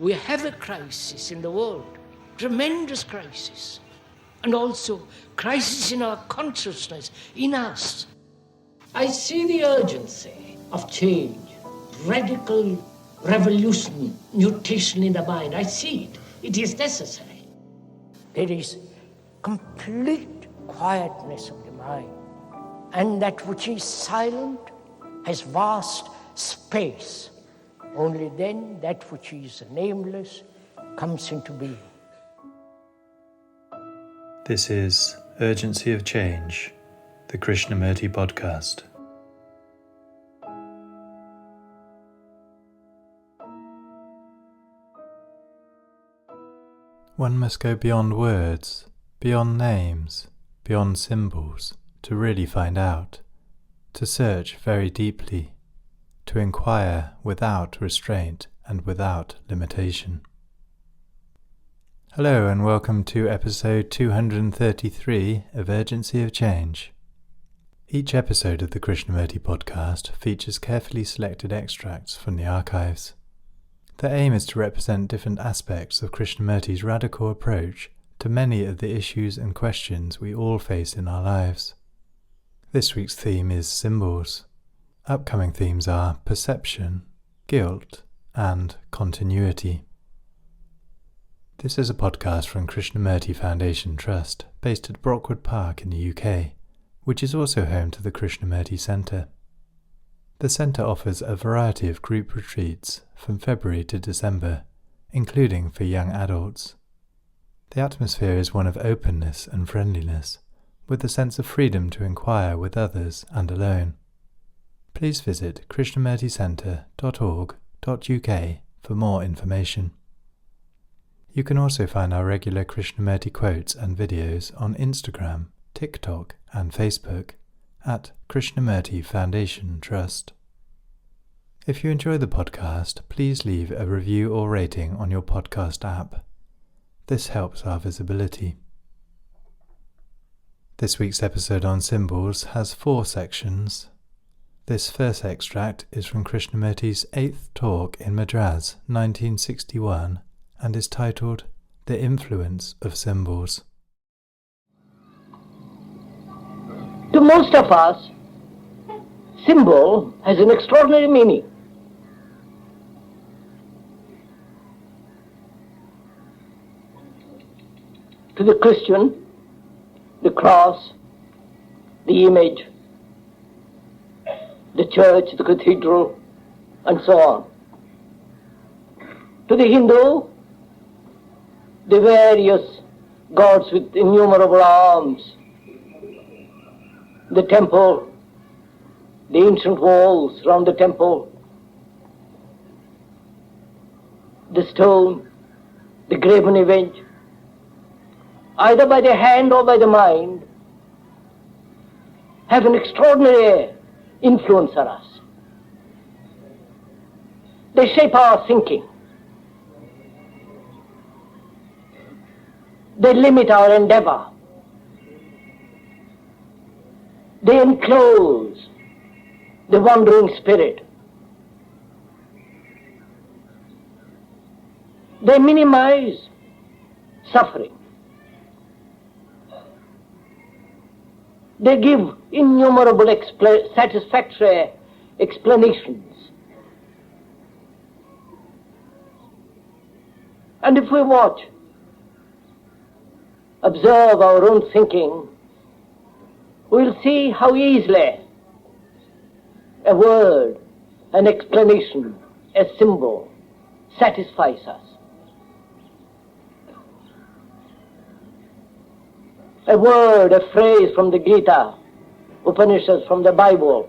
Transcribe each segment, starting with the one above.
We have a crisis in the world, tremendous crisis, and also crisis in our consciousness, in us. I see the urgency of change, radical revolution, mutation in the mind. I see it. It is necessary. There is complete quietness of the mind, and that which is silent has vast space. Only then that which is nameless comes into being. This is Urgency of Change, the Krishnamurti podcast. One must go beyond words, beyond names, beyond symbols, to really find out, to search very deeply, to inquire without restraint and without limitation. Hello and welcome to episode 233 of Urgency of Change. Each episode of the Krishnamurti podcast features carefully selected extracts from the archives. The aim is to represent different aspects of Krishnamurti's radical approach to many of the issues and questions we all face in our lives. This week's theme is symbols. Upcoming themes are perception, guilt, and continuity. This is a podcast from Krishnamurti Foundation Trust, based at Brockwood Park in the UK, which is also home to the Krishnamurti Centre. The centre offers a variety of group retreats from February to December, including for young adults. The atmosphere is one of openness and friendliness, with a sense of freedom to inquire with others and alone. Please visit krishnamurticentre.org.uk for more information. You can also find our regular Krishnamurti quotes and videos on Instagram, TikTok and Facebook at Krishnamurti Foundation Trust. If you enjoy the podcast, please leave a review or rating on your podcast app. This helps our visibility. This week's episode on symbols has 4 sections. This first extract is from Krishnamurti's 8th talk in Madras, 1961, and is titled The Influence of Symbols. To most of us, symbol has an extraordinary meaning. To the Christian, the cross, the image, the church, the cathedral, and so on. To the Hindu, the various gods with innumerable arms, the temple, the ancient walls round the temple, the stone, the graven image, either by the hand or by the mind, have an extraordinary influence on us. They shape our thinking. They limit our endeavor. They enclose the wandering spirit. They minimize suffering. They give innumerable satisfactory explanations. And if we watch, observe our own thinking, we'll see how easily a word, an explanation, a symbol satisfies us. A word, a phrase from the Gita, Upanishads, from the Bible,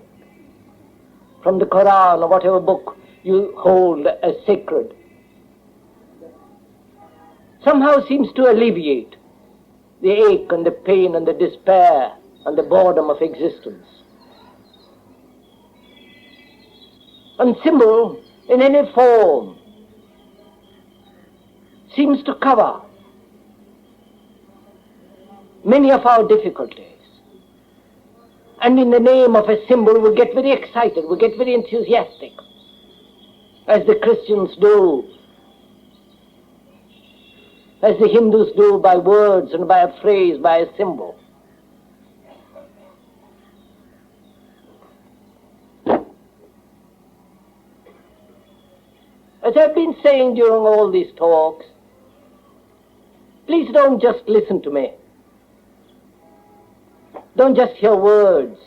from the Quran, or whatever book you hold as sacred, somehow seems to alleviate the ache and the pain and the despair and the boredom of existence. And symbol, in any form, seems to cover many of our difficulties. And in the name of a symbol we get very excited, we get very enthusiastic, as the Christians do as the Hindus do by words and by a phrase, by a symbol. As I've been saying during all these talks, please don't just listen to me. Don't just hear words.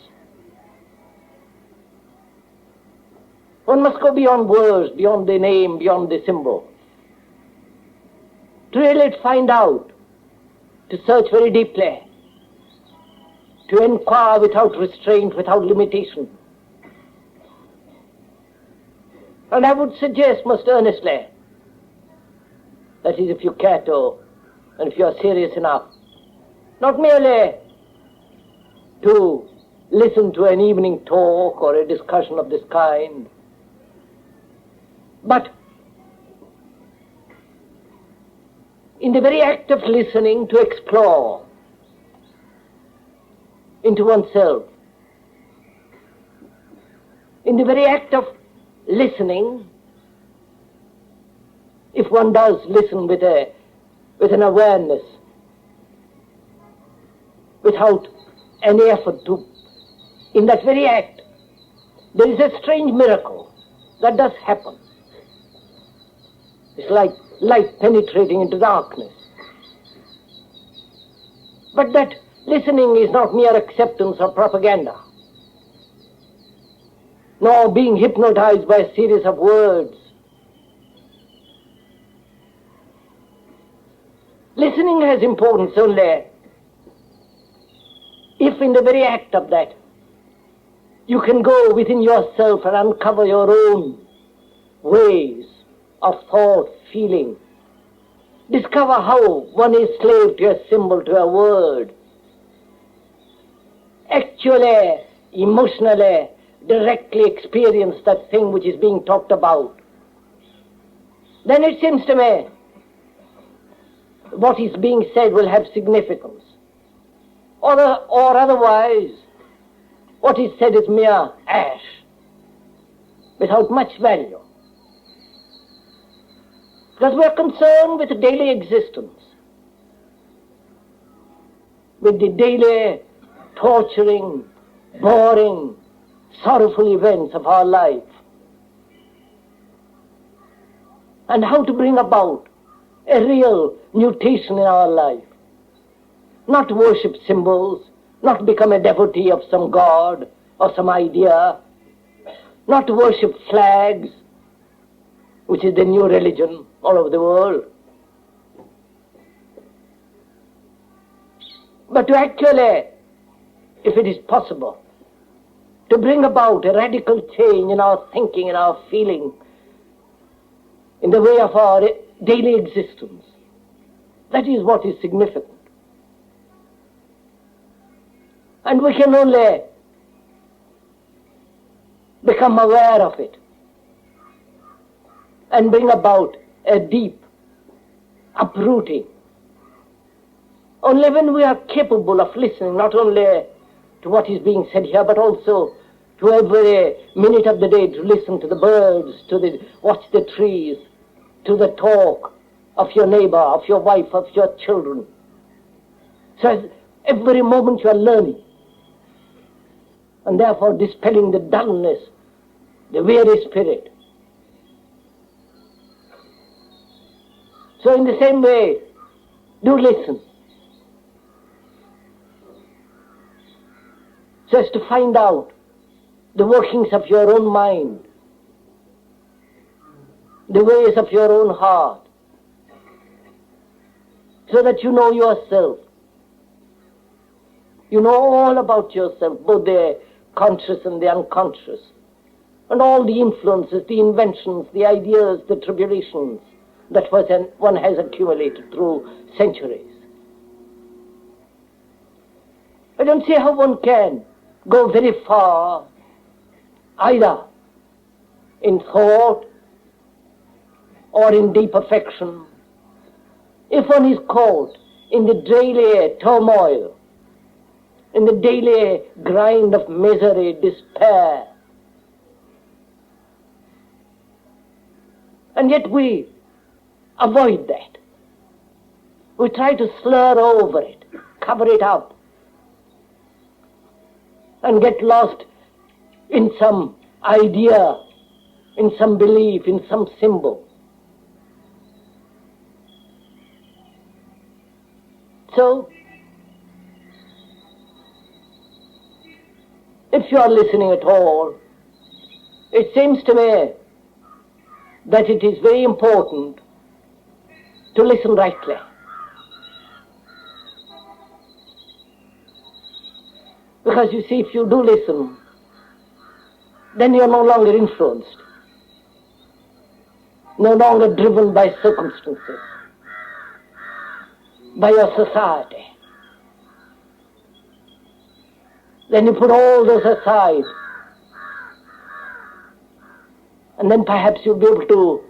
One must go beyond words, beyond the name, beyond the symbol, to really find out, to search very deeply, to inquire without restraint, without limitation. And I would suggest most earnestly, that is if you care to, and if you are serious enough, not merely to listen to an evening talk or a discussion of this kind, but in the very act of listening to explore into oneself. In the very act of listening, if one does listen with an awareness, without any effort to, in that very act, there is a strange miracle that does happen. It's like light penetrating into darkness. But that listening is not mere acceptance or propaganda, nor being hypnotized by a series of words. Listening has importance only if in the very act of that you can go within yourself and uncover your own ways of thought, feeling. Discover how one is slave to a symbol, to a word. Actually, emotionally, directly experience that thing which is being talked about. Then it seems to me what is being said will have significance. Or otherwise, what is said is mere ash, without much value. Because we are concerned with daily existence, with the daily torturing, boring, sorrowful events of our life, and how to bring about a real mutation in our life. Not worship symbols, not become a devotee of some god or some idea, not worship flags, which is the new religion all over the world, but to actually, if it is possible, to bring about a radical change in our thinking, in our feeling, in the way of our daily existence. That is what is significant. And we can only become aware of it and bring about a deep uprooting only when we are capable of listening, not only to what is being said here, but also to every minute of the day, to listen to the birds, watch the trees, to the talk of your neighbor, of your wife, of your children. So as every moment you are learning, and therefore dispelling the dullness, the weary spirit. So in the same way, do listen, so as to find out the workings of your own mind, the ways of your own heart, so that you know yourself. You know all about yourself, both the conscious and the unconscious, and all the influences, the inventions, the ideas, the tribulations that one has accumulated through centuries. I don't see how one can go very far, either in thought or in deep affection, if one is caught in the daily turmoil, in the daily grind of misery, despair. And yet we avoid that. We try to slur over it, cover it up, and get lost in some idea, in some belief, in some symbol. So, if you are listening at all, it seems to me that it is very important to listen rightly. Because you see, if you do listen, then you are no longer influenced, no longer driven by circumstances, by your society. Then you put all those aside, and then perhaps you'll be able to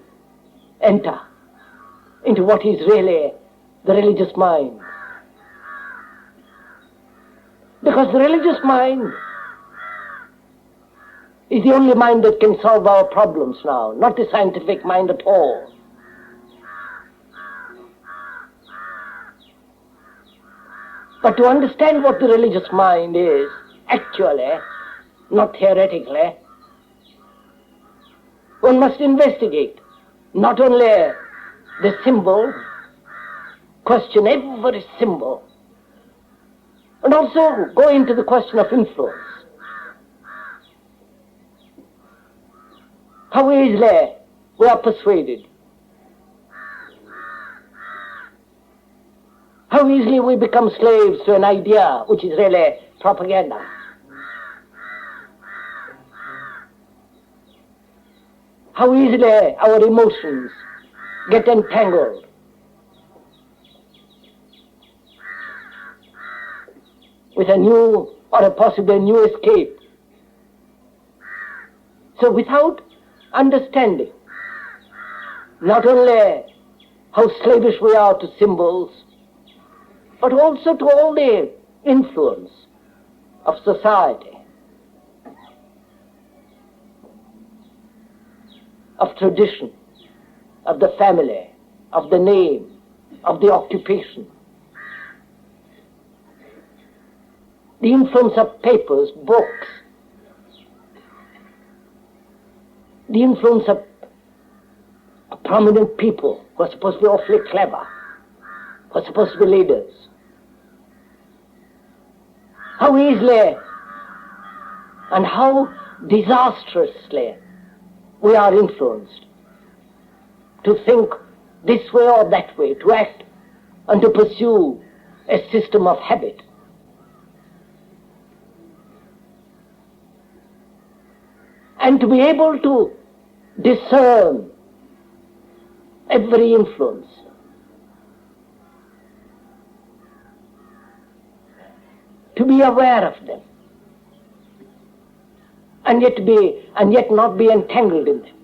enter into what is really the religious mind. Because the religious mind is the only mind that can solve our problems now, not the scientific mind at all. But to understand what the religious mind is, actually, not theoretically, one must investigate not only the symbol, question every symbol, and also go into the question of influence. How easily we are persuaded. How easily we become slaves to an idea which is really propaganda. How easily our emotions get entangled. With a new or a possible new escape. So without understanding not only how slavish we are to symbols, but also to all the influence of society, of tradition, of the family, of the name, of the occupation, the influence of papers, books, the influence of prominent people who are supposed to be awfully clever, who are supposed to be leaders. How easily and how disastrously we are influenced to think this way or that way, to act and to pursue a system of habit. And to be able to discern every influence. To be aware of them. And yet not be entangled in them.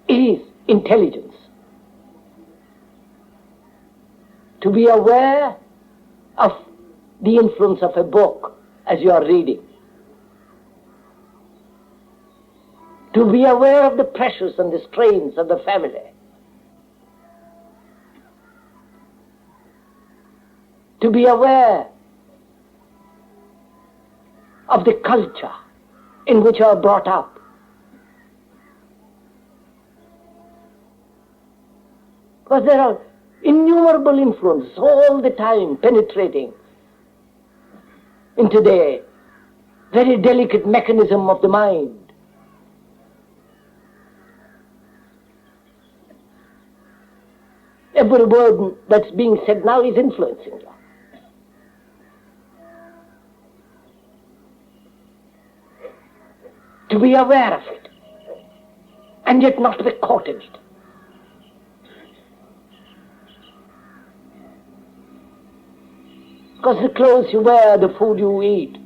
It is intelligence. To be aware of the influence of a book as you are reading. To be aware of the pressures and the strains of the family. To be aware of the culture in which you are brought up. Because there are innumerable influences all the time penetrating into the very delicate mechanism of the mind. Every word that's being said now is influencing you. To be aware of it, and yet not to be caught in it. Because the clothes you wear, the food you eat,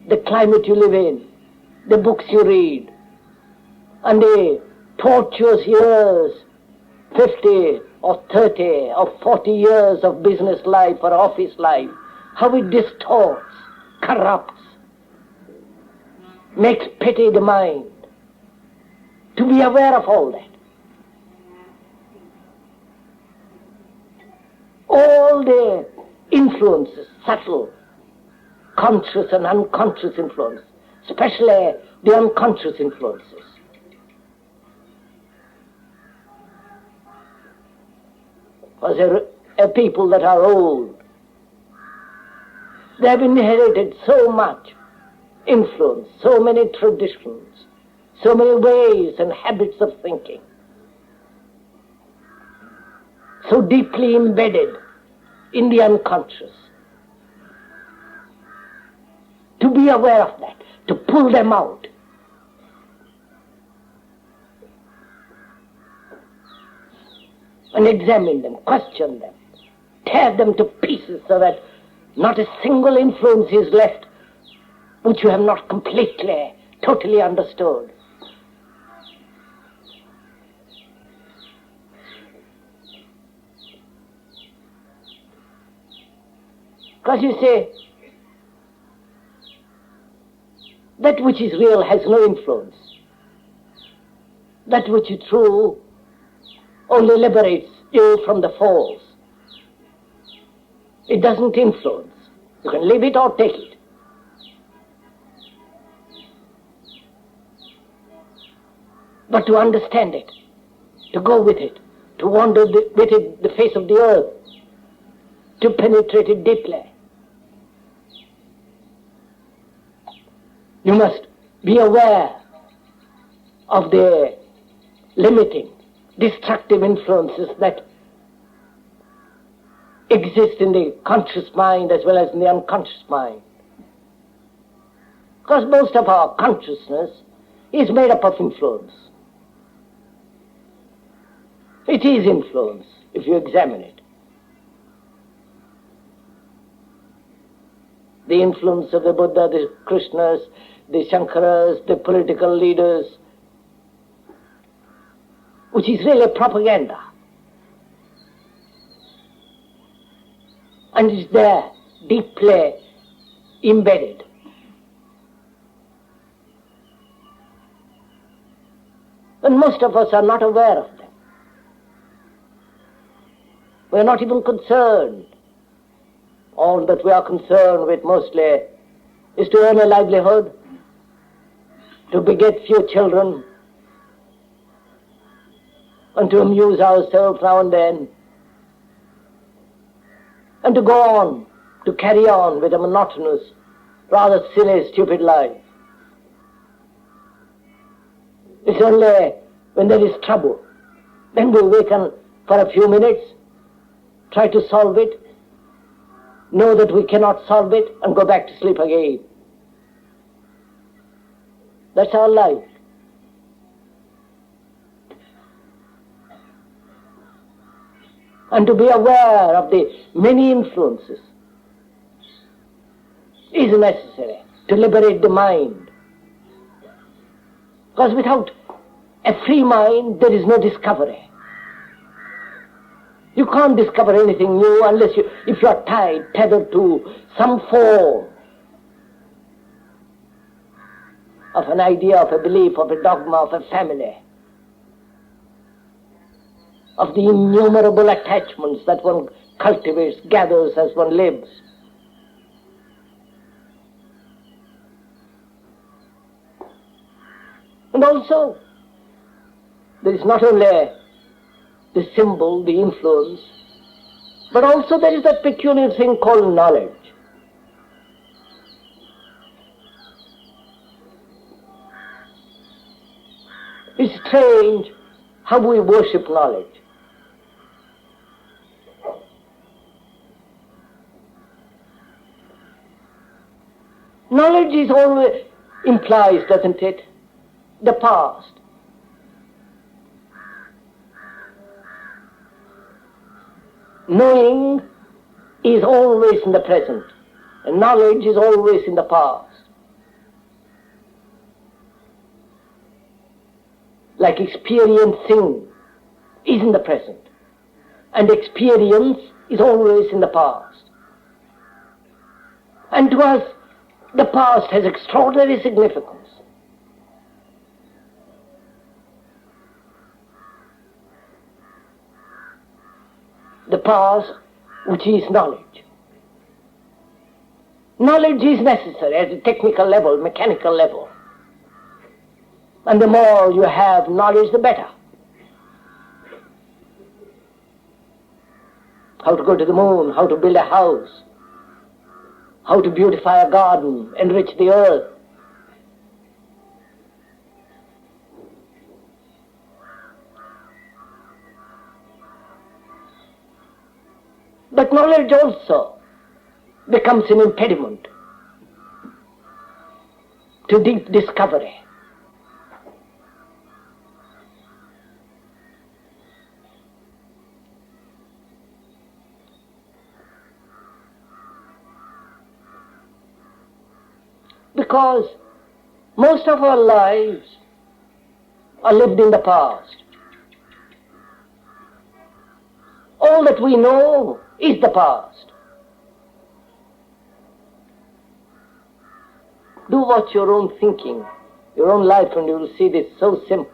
the climate you live in, the books you read, and the tortuous years, 50 or 30 or 40 years of business life or office life, how it distorts, corrupts, makes petty the mind. To be aware of all that. the influences, subtle, conscious and unconscious influence, especially the unconscious influences. Because there are people that are old, they have inherited so much influence, so many traditions, so many ways and habits of thinking, so deeply embedded in the unconscious. To be aware of that, to pull them out. And examine them, question them, tear them to pieces so that not a single influence is left which you have not completely, totally understood. Because you say, that which is real has no influence. That which is true only liberates you from the false. It doesn't influence. You can leave it or take it. But to understand it, to go with it, to wander with it the face of the earth, to penetrate it deeply, you must be aware of the limiting, destructive influences that exist in the conscious mind as well as in the unconscious mind. Because most of our consciousness is made up of influence. It is influence, if you examine it. The influence of the Buddha, the Krishnas, the Shankaras, the political leaders, which is really propaganda. And is there, deeply embedded. And most of us are not aware of them. We are not even concerned. All that we are concerned with mostly is to earn a livelihood, to beget few children, and to amuse ourselves now and then, and to go on, to carry on with a monotonous, rather silly, stupid life. It's only when there is trouble, then we awaken for a few minutes, try to solve it, know that we cannot solve it, and go back to sleep again. That's our life. And to be aware of the many influences is necessary to liberate the mind. Because without a free mind, there is no discovery. You can't discover anything new unless if you are tethered to some form of an idea, of a belief, of a dogma, of a family, of the innumerable attachments that one cultivates, gathers as one lives. And also, there is not only the symbol, the influence, but also there is that peculiar thing called knowledge. It's strange how we worship knowledge. Knowledge is always implies, doesn't it, the past. Knowing is always in the present, and knowledge is always in the past. Like experiencing is in the present, and experience is always in the past. And to us, the past has extraordinary significance. The past which is knowledge. Knowledge is necessary at a technical level, mechanical level. And the more you have knowledge, the better. How to go to the moon, how to build a house, how to beautify a garden, enrich the earth. But knowledge also becomes an impediment to deep discovery. Because most of our lives are lived in the past. All that we know is the past. Do watch your own thinking, your own life, and you will see this so simple,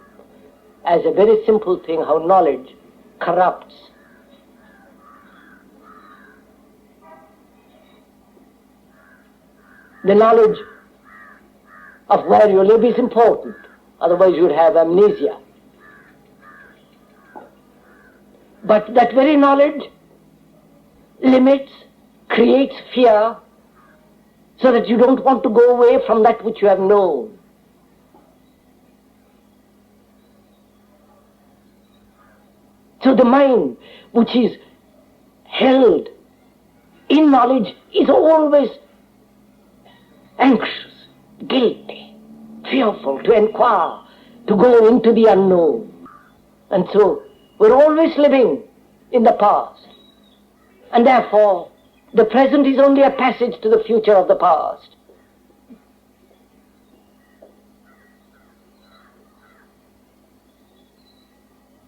as a very simple thing, how knowledge corrupts. The knowledge of where you live is important, otherwise you would have amnesia. But that very knowledge limits, creates fear, so that you don't want to go away from that which you have known. So the mind which is held in knowledge is always anxious, guilty, fearful to inquire, to go into the unknown. And so we're always living in the past. And therefore, the present is only a passage to the future of the past.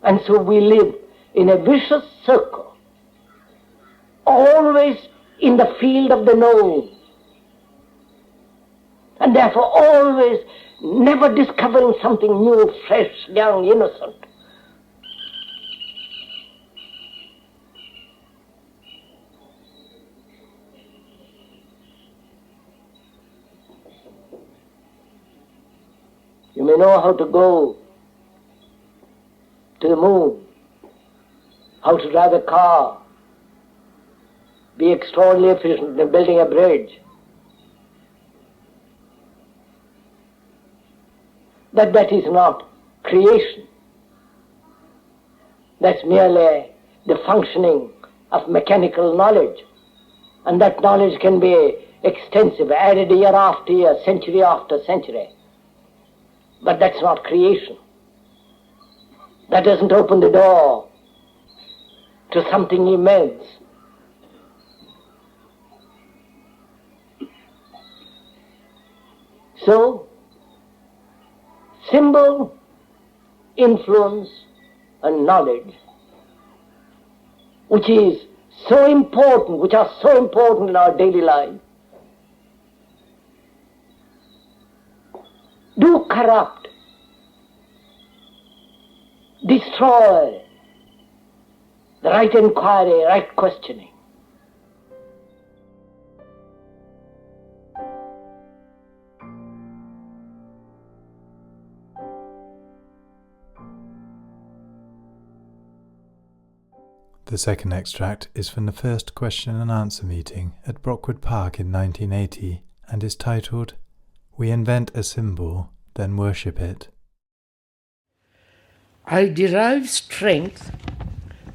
And so we live in a vicious circle, always in the field of the known. And therefore always never discovering something new, fresh, young, innocent. You may know how to go to the moon, how to drive a car, be extraordinarily efficient in building a bridge. But that is not creation. That's merely the functioning of mechanical knowledge. And that knowledge can be extensive, added year after year, century after century. But that's not creation. That doesn't open the door to something immense. So, symbol, influence, and knowledge, which is so important, which are so important in our daily life, do corrupt, destroy the right inquiry, right questioning. The second extract is from the first question and answer meeting at Brockwood Park in 1980 and is titled, "We invent a symbol, then worship it." I derive strength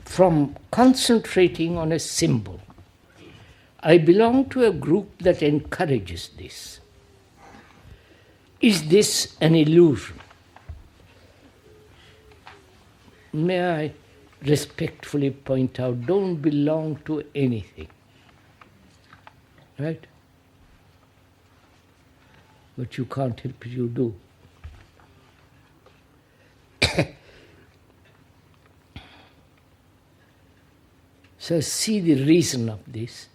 from concentrating on a symbol. I belong to a group that encourages this. Is this an illusion? May I respectfully point out, don't belong to anything. Right? But you can't help it, you do. So see the reason of this.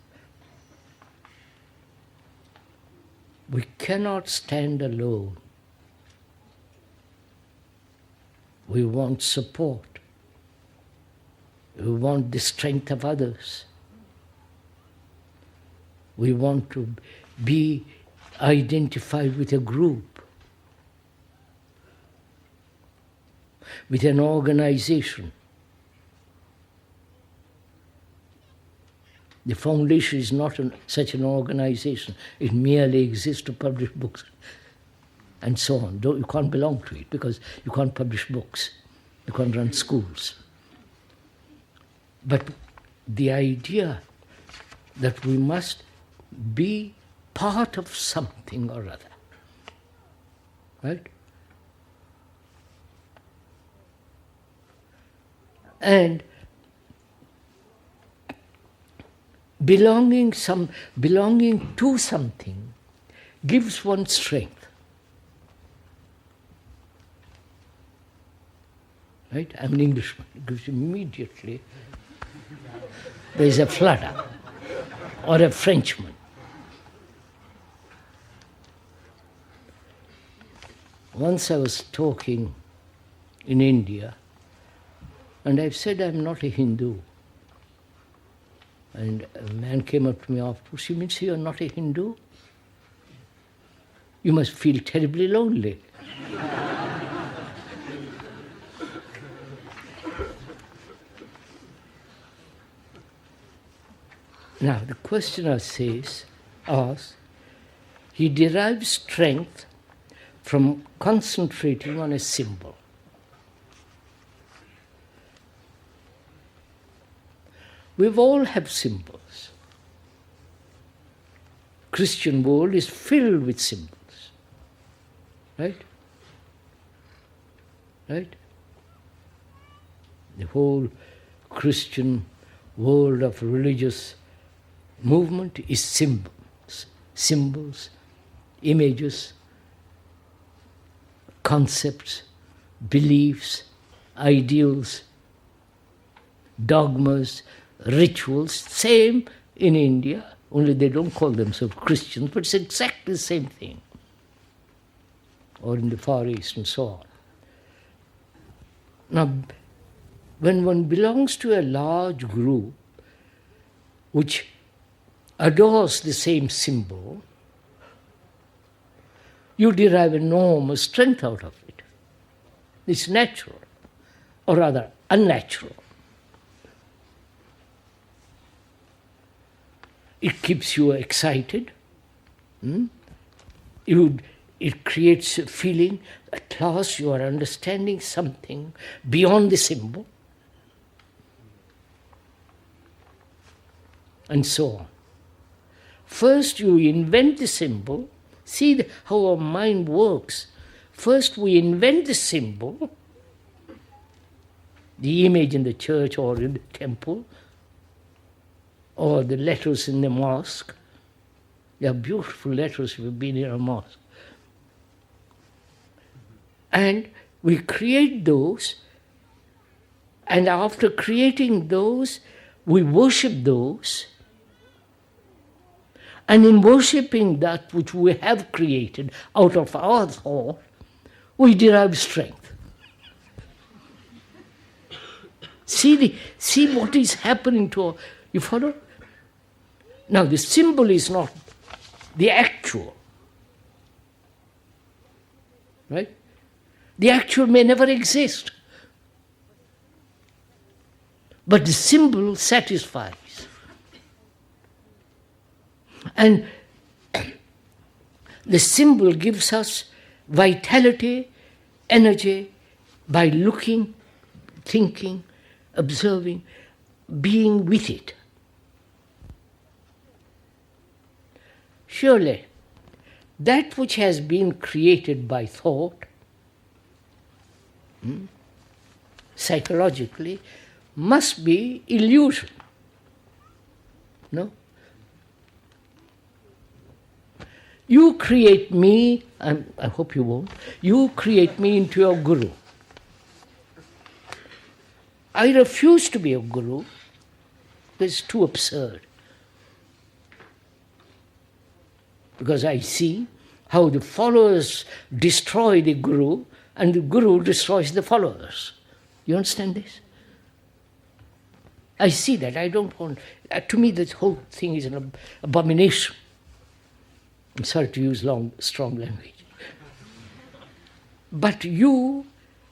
We cannot stand alone. We want support. We want the strength of others. We want to be identified with a group, with an organization. The foundation is not such an organization. It merely exists to publish books and so on. You can't belong to it because you can't publish books. You can't run schools. But the idea that we must be part of something or other, right? And belonging to something gives one strength. Right? I'm an Englishman. It gives immediately. There's a flutter, or a Frenchman. Once I was talking in India, and I said I'm not a Hindu. And a man came up to me afterwards. You mean you're not a Hindu? You must feel terribly lonely. Now, the questioner asks, he derives strength from concentrating on a symbol. We all have symbols. Christian world is filled with symbols. Right? Right? The whole Christian world of religious movement is symbols, images, concepts, beliefs, ideals, dogmas, rituals. Same in India, only they don't call themselves Christians, but it's exactly the same thing. Or in the Far East and so on. Now, when one belongs to a large group which adores the same symbol, you derive enormous strength out of it. It's natural, or rather unnatural. It keeps you excited. It creates a feeling, at last you are understanding something beyond the symbol, and so on. First you invent the symbol. See how our mind works. First we invent the symbol, the image in the church or in the temple, or the letters in the mosque. They are beautiful letters if you've been in a mosque. And we create those, and after creating those, we worship those. And in worshipping that which we have created out of our thought, we derive strength. See what is happening to our, you follow? Now the symbol is not the actual. Right? The actual may never exist. But the symbol satisfies. And the symbol gives us vitality, energy, by looking, thinking, observing, being with it. Surely, that which has been created by thought, psychologically, must be illusion. No? You create me, I hope you won't, you create me into your guru. I refuse to be a guru. It's too absurd. Because I see how the followers destroy the guru and the guru destroys the followers. You understand this? I see that. I don't want... to me, this whole thing is an abomination. I'm sorry to use strong language. But you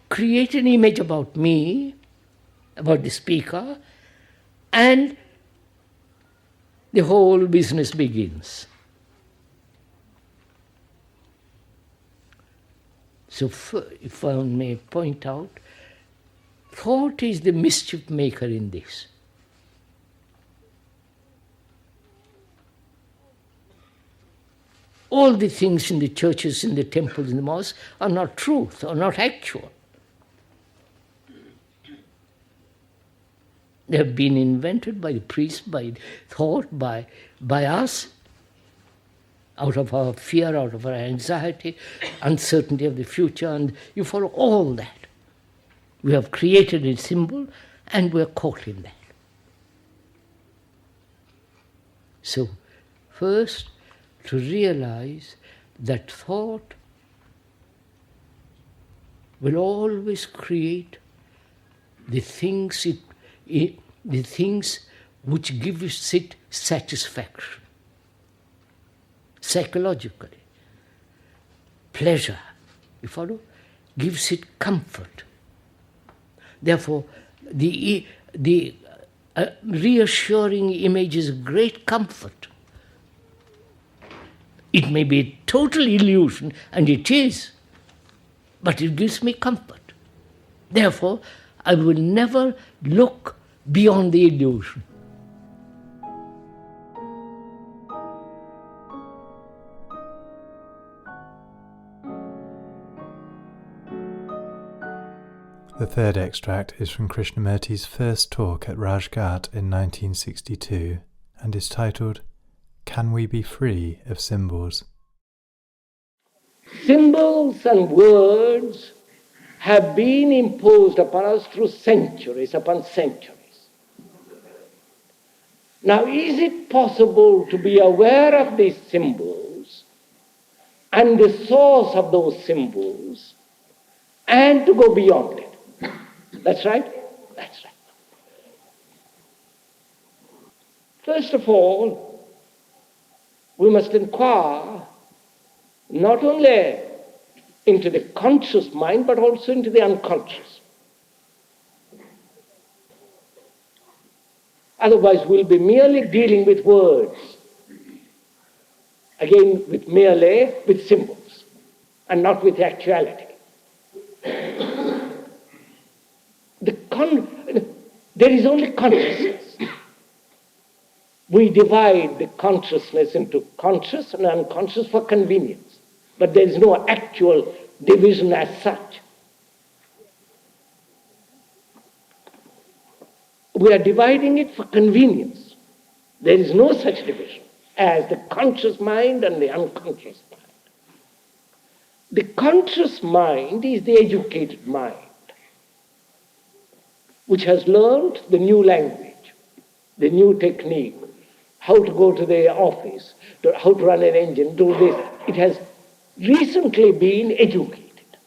create an image about me, about the speaker, and the whole business begins. So if I may point out, thought is the mischief maker in this. All the things in the churches, in the temples, in the mosques are not truth, are not actual. They have been invented by the priests, by thought, by us, out of our fear, out of our anxiety, uncertainty of the future, and you follow all that. We have created a symbol and we are caught in that. So, first, to realize that thought will always create the things which give it satisfaction, psychologically. Pleasure, you follow, gives it comfort. Therefore, the reassuring image is great comfort. It may be a total illusion, and it is, but it gives me comfort. Therefore, I will never look beyond the illusion. The third extract is from Krishnamurti's first talk at Rajghat in 1962 and is titled, Can We Be Free of Symbols? Symbols and words have been imposed upon us through centuries upon centuries. Now, is it possible to be aware of these symbols and the source of those symbols and to go beyond it? That's right? That's right. First of all, we must inquire not only into the conscious mind, but also into the unconscious. Otherwise, we'll be merely dealing with words. Again, merely with symbols, and not with actuality. There is only consciousness. We divide the consciousness into conscious and unconscious for convenience, but there is no actual division as such. We are dividing it for convenience. There is no such division as the conscious mind and the unconscious mind. The conscious mind is the educated mind, which has learned the new language, the new technique, how to go to the office, how to run an engine, do this. It has recently been educated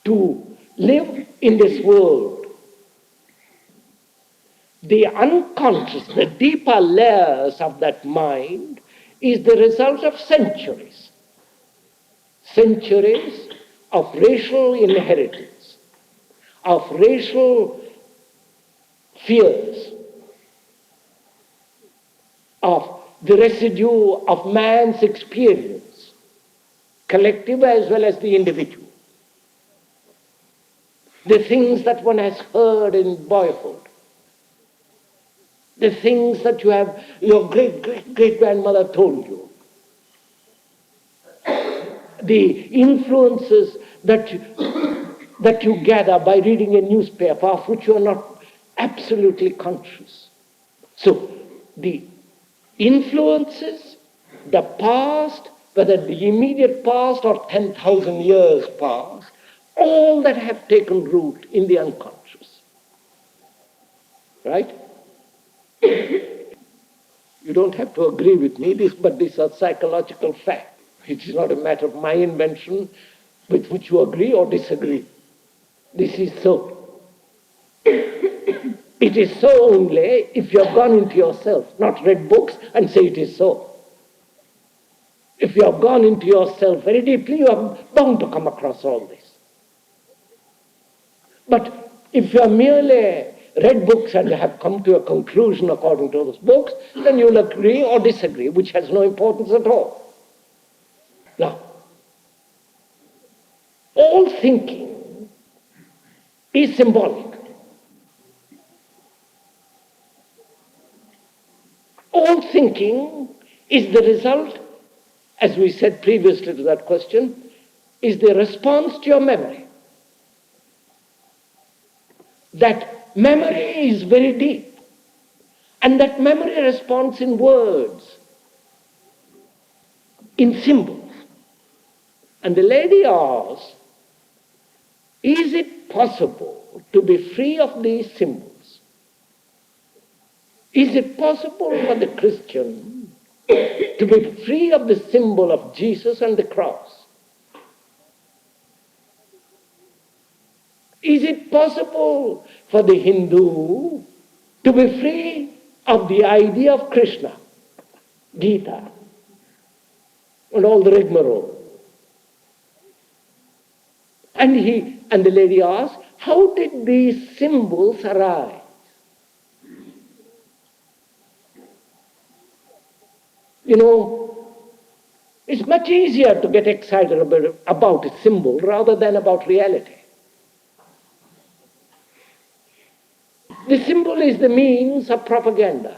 to live in this world. The unconscious, the deeper layers of that mind is the result of centuries. Centuries of racial inheritance, of racial fears, of the residue of man's experience, collective as well as the individual. The things that one has heard in boyhood, the things that your great-great-great-grandmother told you, the influences that you gather by reading a newspaper of which you are not absolutely conscious. So the influences, the past, whether the immediate past or 10,000 years past, all that have taken root in the unconscious. Right? You don't have to agree with me, but these are psychological facts. It is not a matter of my invention with which you agree or disagree. This is so. It is so only if you have gone into yourself, not read books and say it is so. If you have gone into yourself very deeply, you are bound to come across all this. But if you have merely read books and have come to a conclusion according to those books, then you will agree or disagree, which has no importance at all. Now, all thinking is symbolic. All thinking is the result, as we said previously to that question, is the response to your memory. That memory is very deep, and that memory responds in words, in symbols. And the lady asks, is it possible to be free of these symbols? Is it possible for the Christian to be free of the symbol of Jesus and the cross? Is it possible for the Hindu to be free of the idea of Krishna, Gita, and all the rigmarole? And the lady asked, how did these symbols arise? You know, it's much easier to get excited about a symbol rather than about reality. The symbol is the means of propaganda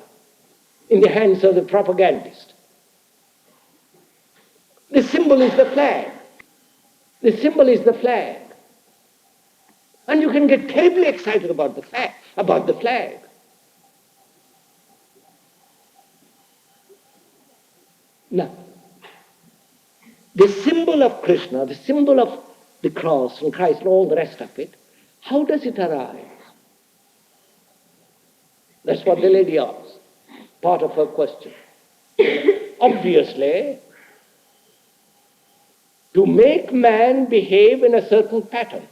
in the hands of the propagandist. The symbol is the flag. The symbol is the flag. And you can get terribly excited about the flag. Now, the symbol of Krishna, the symbol of the cross and Christ and all the rest of it, how does it arise? That's what the lady asked, part of her question. Obviously, to make man behave in a certain pattern.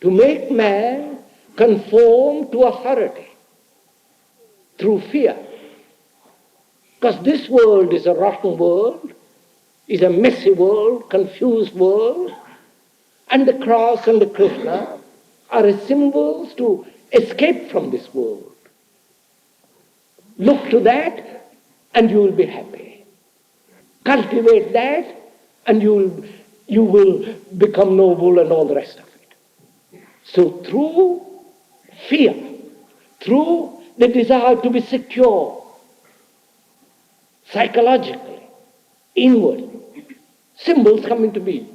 To make man conform to authority through fear. Because this world is a rotten world, is a messy world, confused world, and the cross and the Krishna are symbols to escape from this world. Look to that and you will be happy. Cultivate that and you will become noble and all the rest of it. So through fear, through the desire to be secure, psychologically, inwardly, symbols come into being.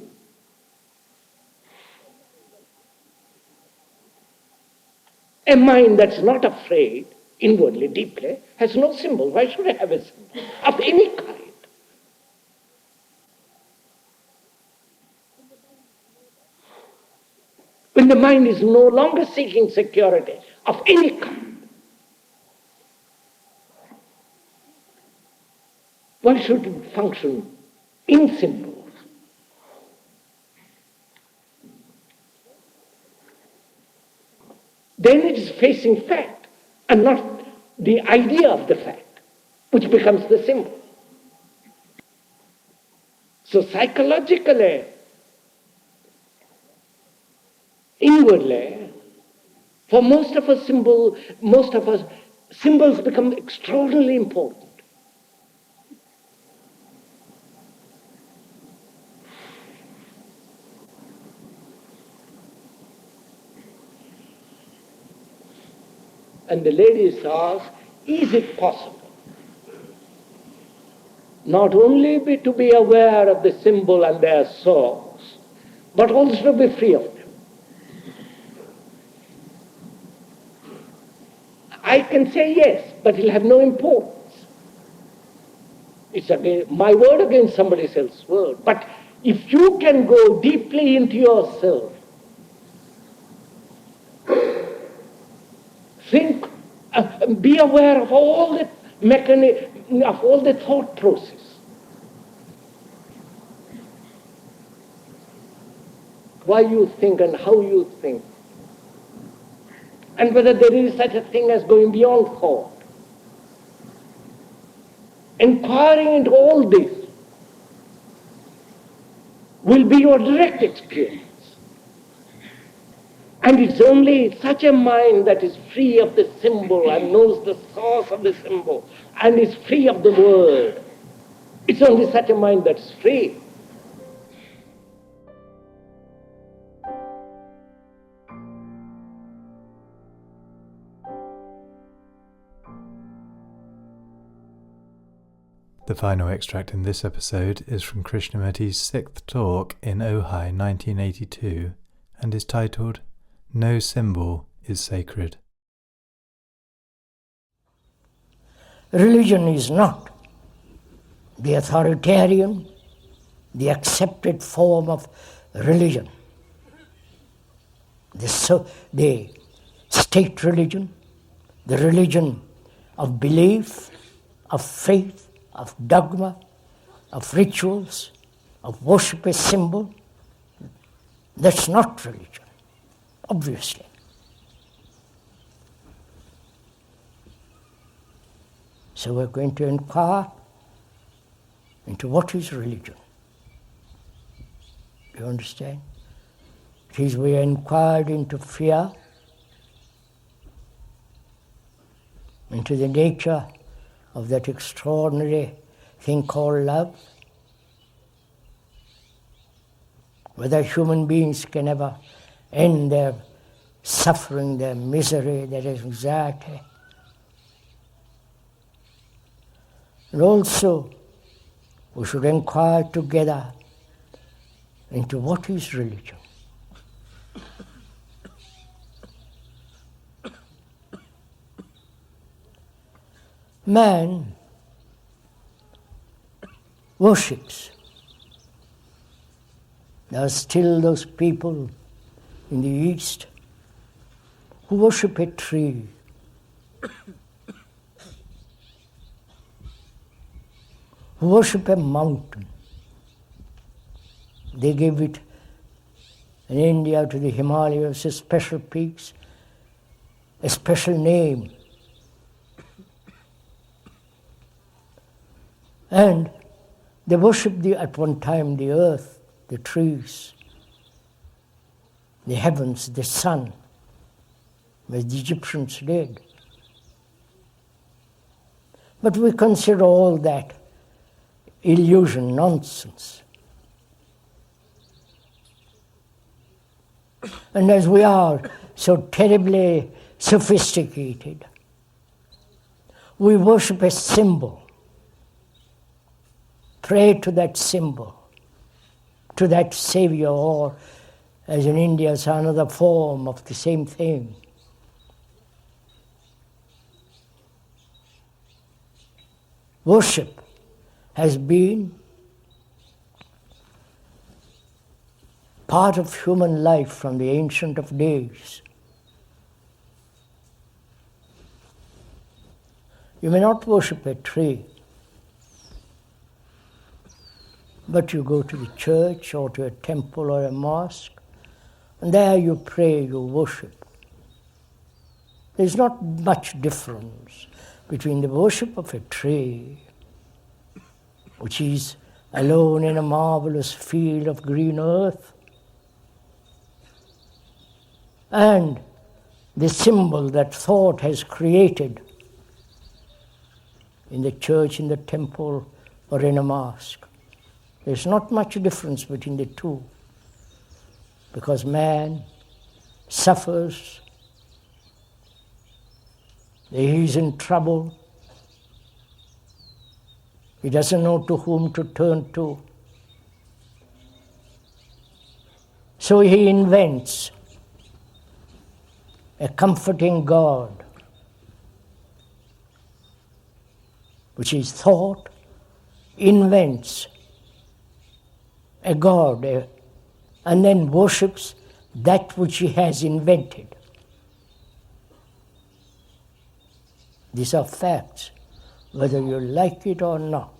A mind that's not afraid, inwardly, deeply, has no symbol. Why should I have a symbol of any kind? When the mind is no longer seeking security of any kind, why should it function in symbols? Then it is facing fact and not the idea of the fact, which becomes the symbol. So psychologically, inwardly, for most of us, symbols become extraordinarily important. And the ladies ask, is it possible not only to be aware of the symbol and their source, but also to be free of them? I can say yes, but it'll have no importance. It's my word against somebody else's word. But if you can go deeply into yourself, think, be aware of all the mechanism, of all the thought process, why you think and how you think, and whether there is such a thing as going beyond thought. Inquiring into all this will be your direct experience. And it's only such a mind that is free of the symbol and knows the source of the symbol and is free of the word. It's only such a mind that's free. The final extract in this episode is from Krishnamurti's sixth talk in Ojai 1982 and is titled, No Symbol is Sacred. Religion is not the authoritarian, the accepted form of religion. The state religion, the religion of belief, of faith, of dogma, of rituals, of worship as symbol. That's not religion, obviously. So we're going to inquire into what is religion. Do you understand? It is we inquired into fear, into the nature of that extraordinary thing called love, whether human beings can ever end their suffering, their misery, their anxiety. And also, we should inquire together into what is religion. Man worships. There are still those people in the East who worship a tree, who worship a mountain. They give it, in India, to the Himalayas, a special peaks, a special name. And they worship at one time the earth, the trees, the heavens, the sun, as the Egyptians did. But we consider all that illusion, nonsense. And as we are so terribly sophisticated, we worship a symbol. Pray to that symbol, to that savior, or as in India, it's another form of the same thing. Worship has been part of human life from the ancient of days. You may not worship a tree, but you go to the church or to a temple or a mosque, and there you pray, you worship. There's not much difference between the worship of a tree, which is alone in a marvelous field of green earth, and the symbol that thought has created in the church, in the temple, or in a mosque. There's not much difference between the two, because man suffers, he's in trouble, he doesn't know to whom to turn to. So he invents a comforting God, which is thought, invents a God, and then worships that which he has invented. These are facts, whether you like it or not.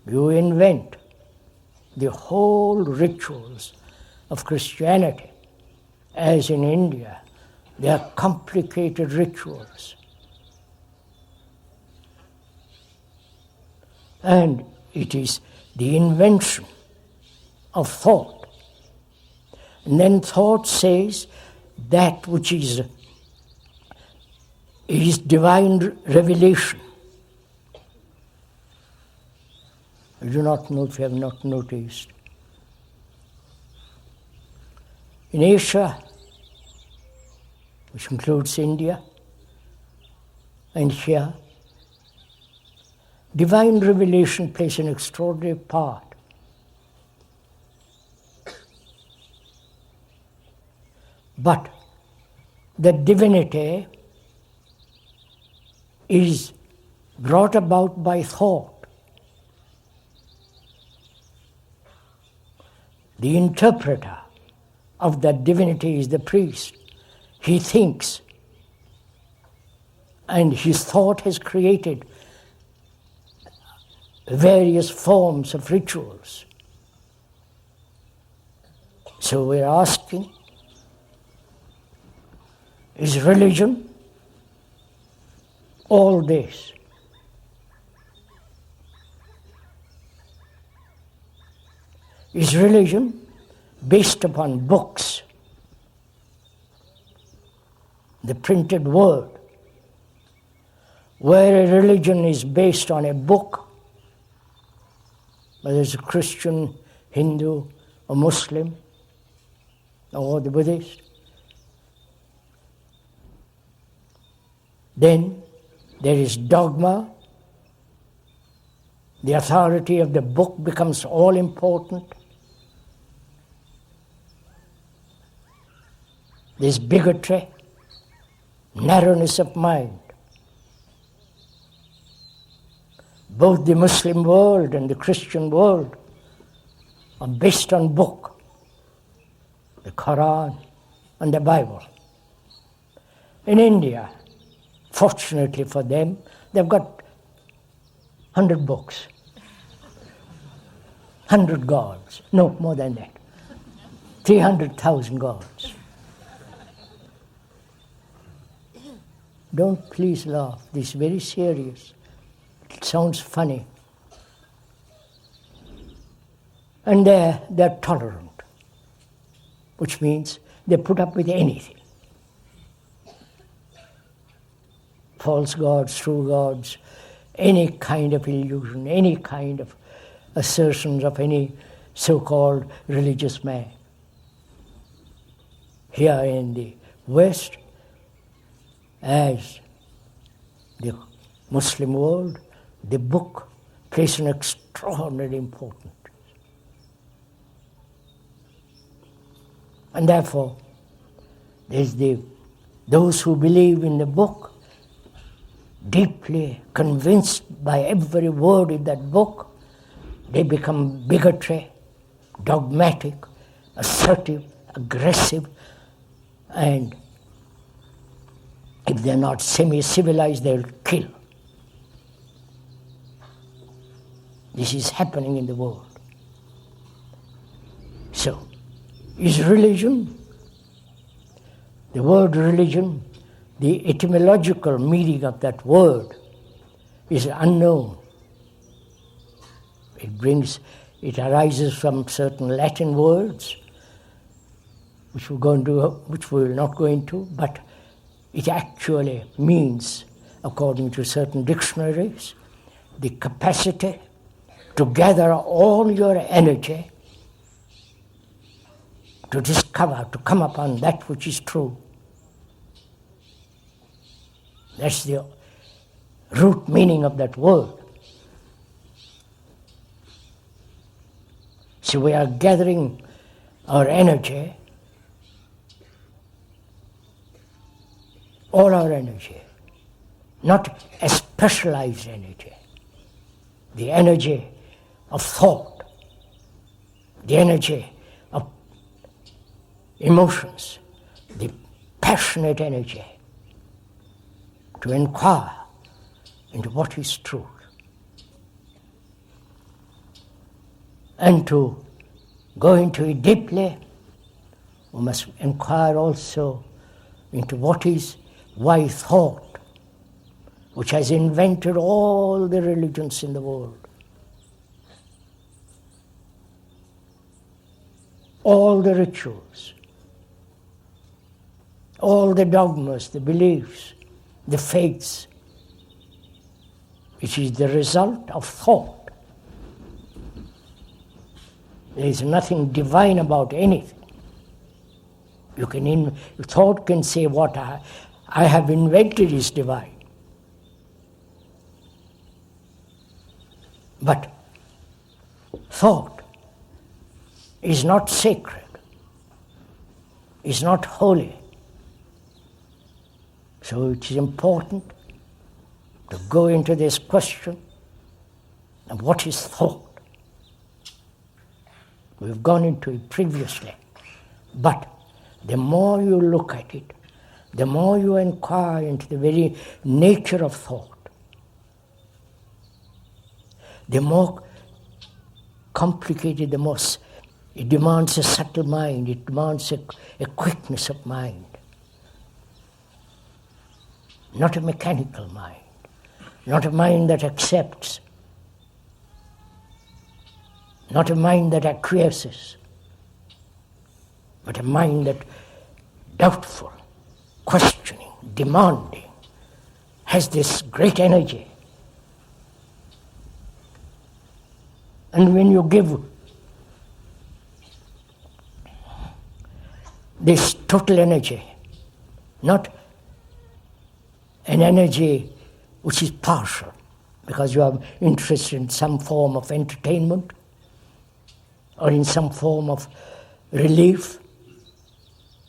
You invent the whole rituals of Christianity, as in India, they are complicated rituals. And it is the invention of thought. And then thought says that which is divine revelation. I do not know if you have not noticed. In Asia, which includes India and here, divine revelation plays an extraordinary part. But the divinity is brought about by thought. The interpreter of that divinity is the priest. He thinks, and his thought has created various forms of rituals. So we're asking, is religion all this? Is religion based upon books, the printed word? Where a religion is based on a book, whether it's a Christian, Hindu, or Muslim, or the Buddhist, then there is dogma. The authority of the book becomes all important. There's bigotry, narrowness of mind. Both the Muslim world and the Christian world are based on book, the Quran and the Bible. In India, fortunately for them, they've got 100 books, 100 gods, no more than that, 300,000 gods. Don't please laugh, this is very serious. It sounds funny. And they're tolerant, which means they put up with anything. False gods, true gods, any kind of illusion, any kind of assertions of any so-called religious man. Here in the West, as the Muslim world, the book plays an extraordinary importance. And therefore, there's those who believe in the book, deeply convinced by every word in that book, they become bigotry, dogmatic, assertive, aggressive, and if they're not semi-civilized, they'll kill. This is happening in the world. So, is religion, the word religion, the etymological meaning of that word is unknown. It arises from certain Latin words, which we will not go into, but it actually means, according to certain dictionaries, the capacity to gather all your energy to discover, to come upon that which is true. That's the root meaning of that word. So we are gathering our energy, all our energy, not a specialized energy, the energy of thought, the energy of emotions, the passionate energy to inquire into what is truth and to go into it deeply We must inquire also into why thought, which has invented all the religions in the world, all the rituals, all the dogmas, the beliefs, the faiths, which is the result of thought. There is nothing divine about anything. Thought can say what I have invented is divine. But thought is not sacred, is not holy. So it is important to go into this question of what is thought. We've gone into it previously, but the more you look at it, the more you inquire into the very nature of thought, the more complicated, it demands a subtle mind, it demands a quickness of mind, not a mechanical mind, not a mind that accepts, not a mind that acquiesces, but a mind that doubtful, questioning, demanding, has this great energy. And when you give this total energy, not an energy which is partial, because you are interested in some form of entertainment or in some form of relief,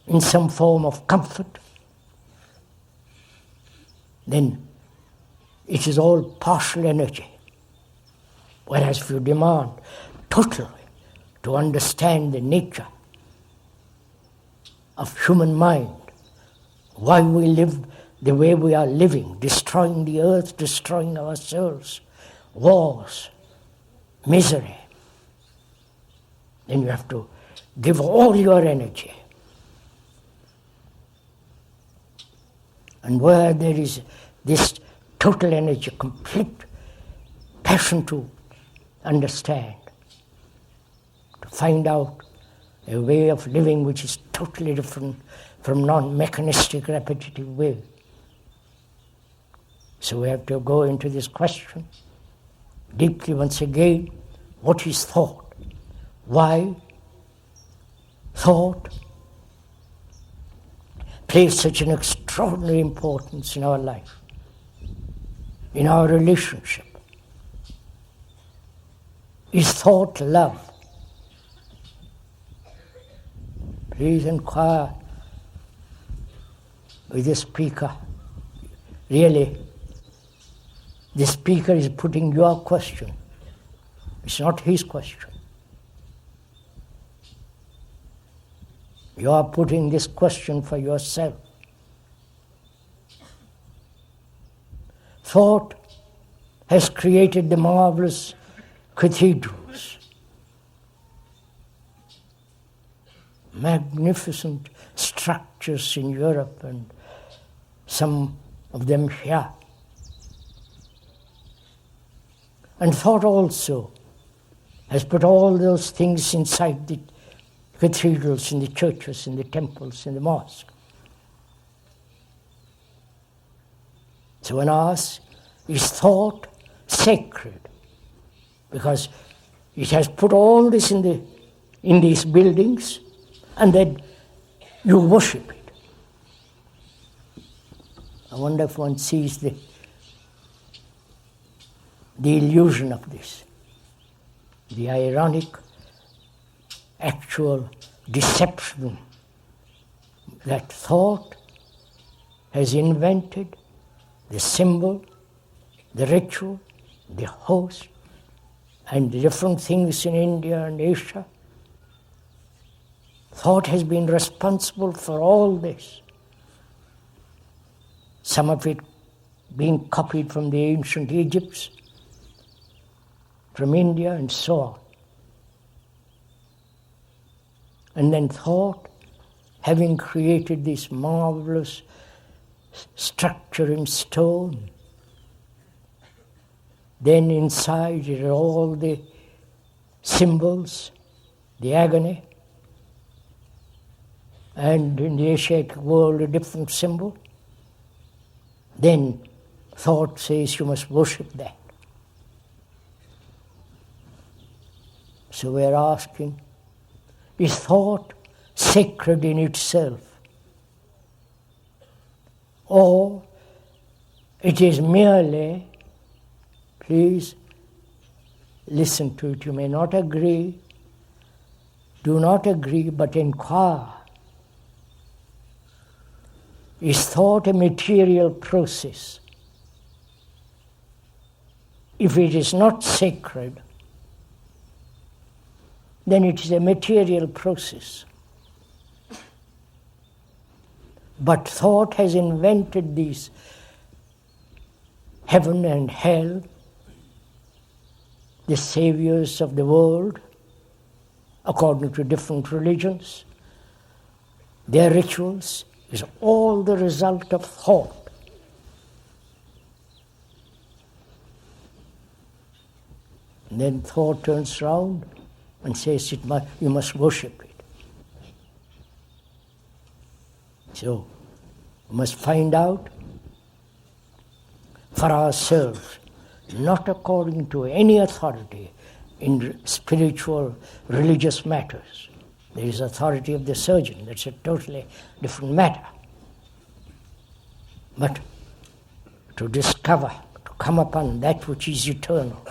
in some form of comfort, then it is all partial energy. Whereas if you demand totally to understand the nature of human mind, why we live the way we are living, destroying the earth, destroying ourselves, wars, misery, then you have to give all your energy. And where there is this total energy, complete passion to understand, to find out a way of living which is totally different from non-mechanistic, repetitive way. So we have to go into this question deeply once again. What is thought? Why thought plays such an extraordinary importance in our life, in our relationship? Is thought love? Please inquire with the speaker. Really, the speaker is putting your question. It's not his question. You are putting this question for yourself. Thought has created the marvelous cathedrals, magnificent structures in Europe and some of them here. And thought also has put all those things inside the cathedrals, in the churches, in the temples, in the mosque. So when asked, is thought sacred? Because it has put all this in these buildings, and then you worship it. I wonder if one sees the illusion of this, the ironic, actual deception that thought has invented the symbol, the ritual, the host, and the different things in India and Asia. Thought has been responsible for all this. Some of it being copied from the ancient Egypts, from India, and so on. And then thought having created this marvelous structure in stone, then inside it are all the symbols, the agony, and in the Asiatic world a different symbol. Then thought says you must worship that. So we are asking, is thought sacred in itself? Or it is merely, please listen to it, you may not agree, do not agree, but inquire. Is thought a material process? If it is not sacred, then it is a material process. But thought has invented these heaven and hell, the saviors of the world, according to different religions. Their rituals is all the result of thought. And then thought turns round and says, you must worship it. So, we must find out for ourselves, not according to any authority in spiritual, religious matters. There is authority of the surgeon, that's a totally different matter. But to discover, to come upon that which is eternal,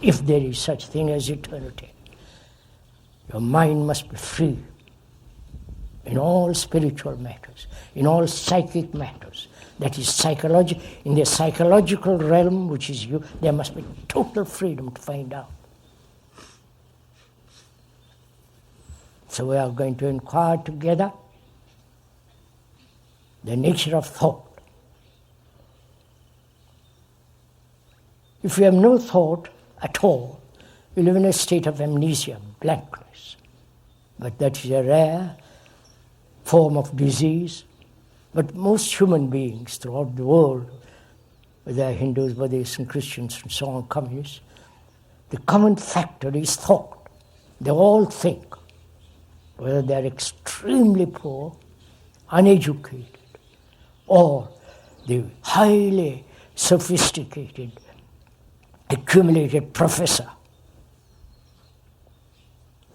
if there is such thing as eternity, your mind must be free in all spiritual matters, in all psychic matters. That is in the psychological realm, which is you, there must be total freedom to find out. So we are going to inquire together the nature of thought. If you have no thought at all, you live in a state of amnesia, blankness. But that is a rare form of disease. But most human beings throughout the world, whether they're Hindus, Buddhists, and Christians, and so on, communists, the common factor is thought. They all think, whether they're extremely poor, uneducated, or the highly sophisticated, accumulated professor,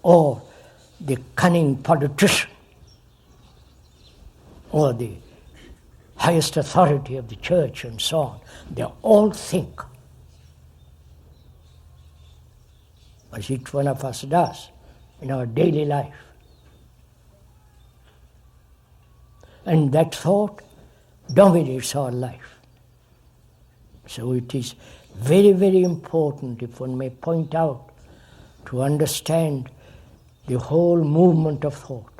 or the cunning politician, or the highest authority of the church and so on. They all think, as each one of us does in our daily life. And that thought dominates our life. So it is very, very important, if one may point out, to understand the whole movement of thought,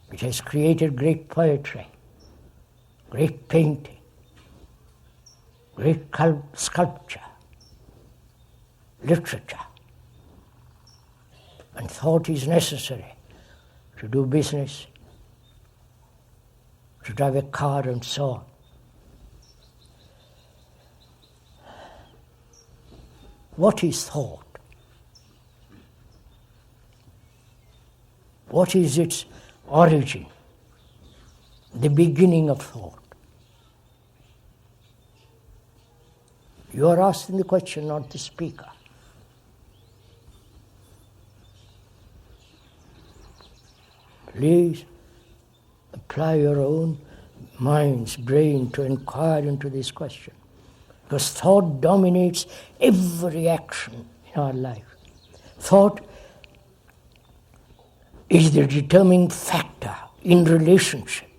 which has created great poetry, great painting, great sculpture, literature. And thought is necessary to do business, to drive a car and so on. What is thought? What is its origin? The beginning of thought. You are asking the question, not the speaker. Please apply your own mind's brain to inquire into this question. Because thought dominates every action in our life. Thought is the determining factor in relationship.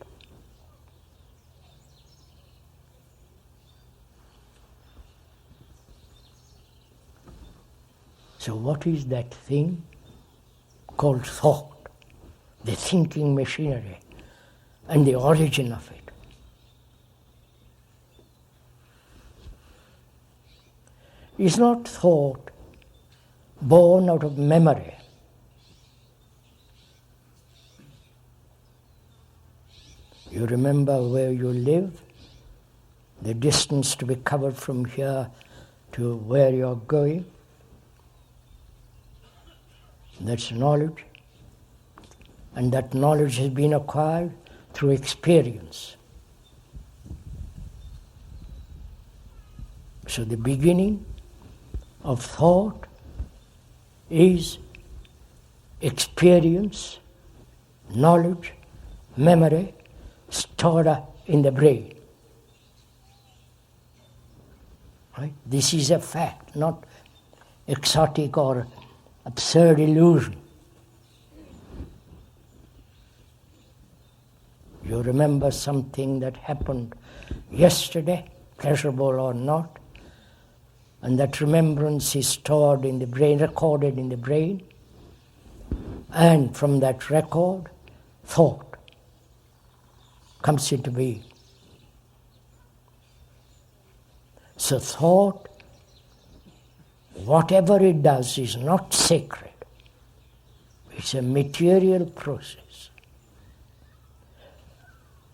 So what is that thing called thought? The thinking machinery and the origin of it. Is not thought born out of memory? You remember where you live, the distance to be covered from here to where you're going. That's knowledge. And that knowledge has been acquired through experience. So the beginning of thought is experience, knowledge, memory stored in the brain. Right? This is a fact, not exotic or absurd illusion. You remember something that happened yesterday, pleasurable or not, and that remembrance is stored in the brain, recorded in the brain, and from that record, thought comes into being. So thought, whatever it does, is not sacred. It's a material process.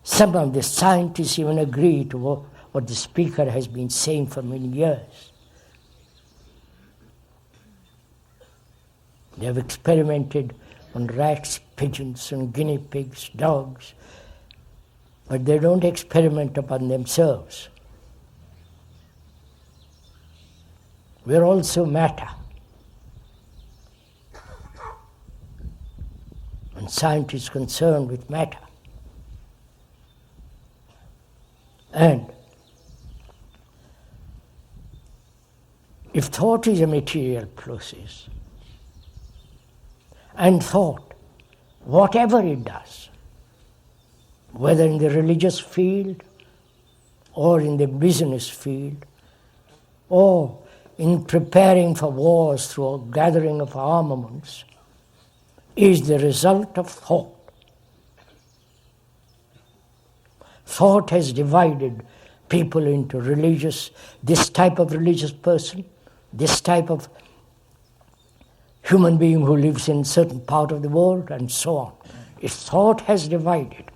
Some of the scientists even agree to what the speaker has been saying for many years. They have experimented on rats, pigeons, and guinea pigs, dogs, but they don't experiment upon themselves. We are also matter. And science is concerned with matter. And if thought is a material process, and thought, whatever it does, whether in the religious field or in the business field or in preparing for wars through a gathering of armaments, is the result of thought. Thought has divided people into religious, this type of religious person, this type of human being who lives in a certain part of the world, and so on. Its thought has divided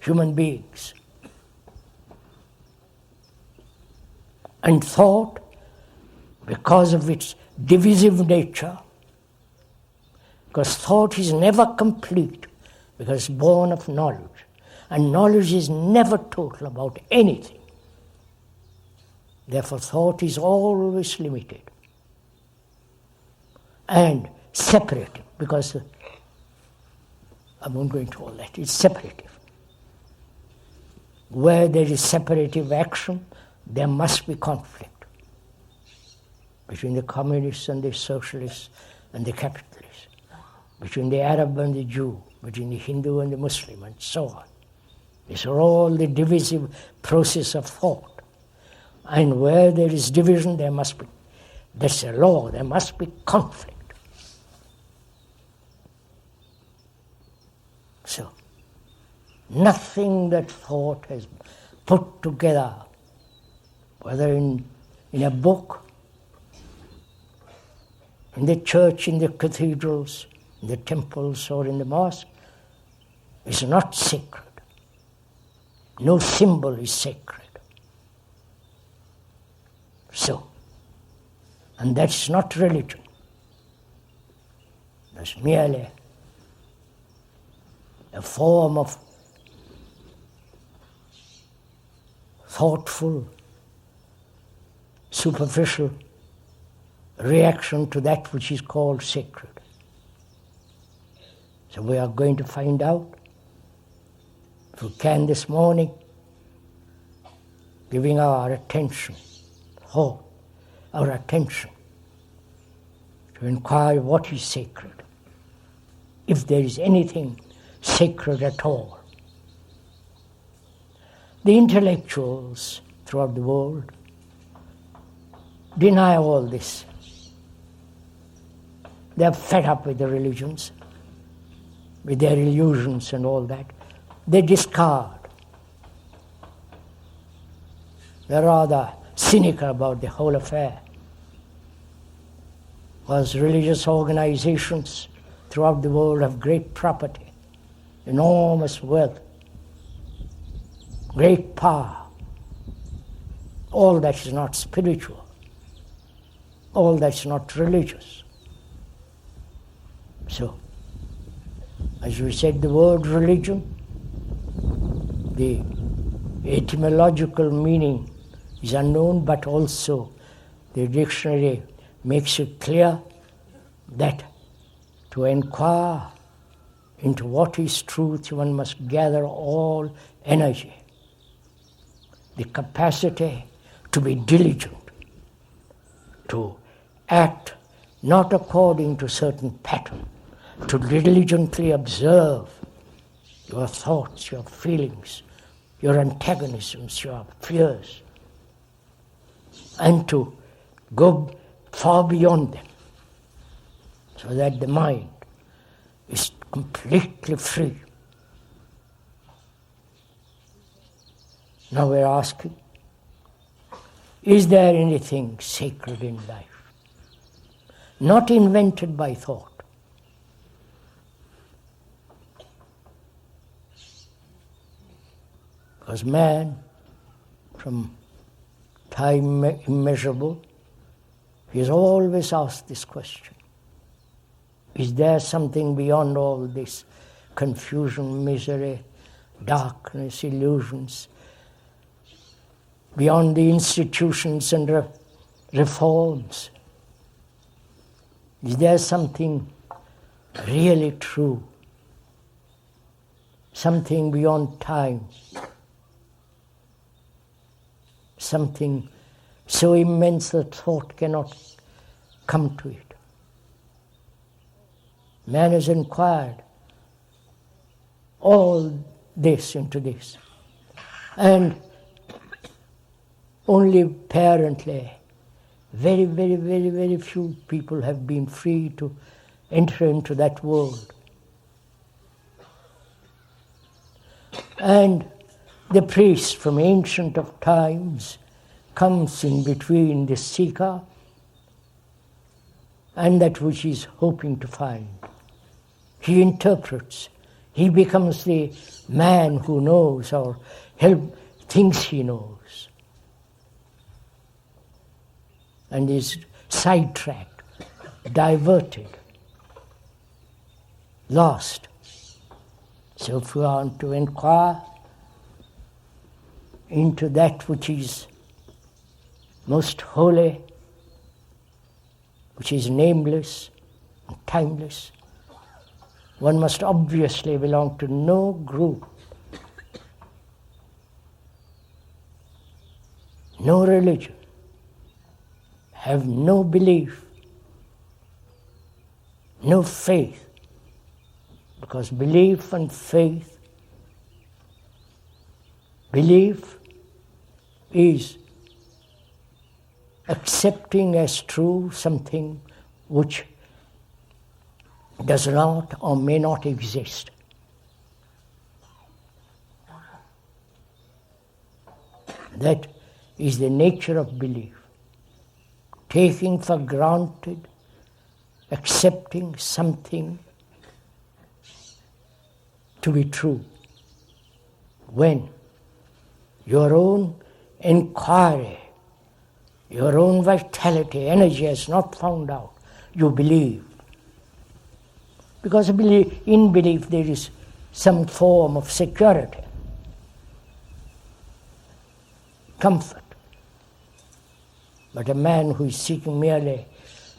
human beings. And thought, because of its divisive nature, because thought is never complete, because it's born of knowledge, and knowledge is never total about anything. Therefore, thought is always limited and separative, because I won't go into all that. It's separative. Where there is separative action, there must be conflict between the communists and the socialists and the capitalists, between the Arab and the Jew, between the Hindu and the Muslim, and so on. These are all the divisive process of thought. And where there is division, there must be, that's a law, there must be conflict. So, nothing that thought has put together, whether in a book, in the church, in the cathedrals, in the temples, or in the mosque, is not sacred. No symbol is sacred. So, and that's not religion. That's merely a form of thoughtful, superficial reaction to that which is called sacred. So we are going to find out, if we can this morning, giving our attention, our attention, to inquire what is sacred, if there is anything sacred at all. The intellectuals throughout the world deny all this. They are fed up with the religions, with their illusions and all that. They discard. They're rather cynical about the whole affair. Because religious organizations throughout the world have great property, enormous wealth, great power. All that is not spiritual, all that's not religious. So, as we said, the word religion, the etymological meaning is unknown, but also the dictionary makes it clear that to inquire into what is truth, one must gather all energy, the capacity to be diligent, to act not according to certain pattern, to diligently observe your thoughts, your feelings, your antagonisms, your fears, and to go far beyond them, so that the mind is completely free. Now we're asking, is there anything sacred in life? Not invented by thought. Because man, from time immeasurable, he has always asked this question. Is there something beyond all this confusion, misery, darkness, illusions, beyond the institutions and reforms? Is there something really true? Something beyond time? Something so immense that thought cannot come to it? Man has inquired all this into this. And only apparently very, very, very, very few people have been free to enter into that world. And the priest from ancient of times comes in between the seeker and that which he's hoping to find. He interprets. He becomes the man who knows or thinks he knows. And is sidetracked, diverted, lost. So if we want to inquire into that which is most holy, which is nameless and timeless, one must obviously belong to no group, no religion, have no belief, no faith, because belief and faith, belief is accepting as true something which does not or may not exist. That is the nature of belief. Taking for granted, accepting something to be true. When your own inquiry, your own vitality, energy has not found out, you believe. Because in belief there is some form of security, comfort. But a man who is seeking merely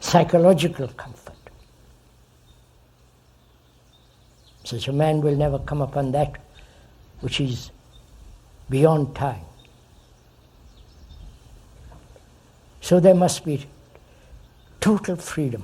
psychological comfort, such a man will never come upon that which is beyond time. So there must be total freedom.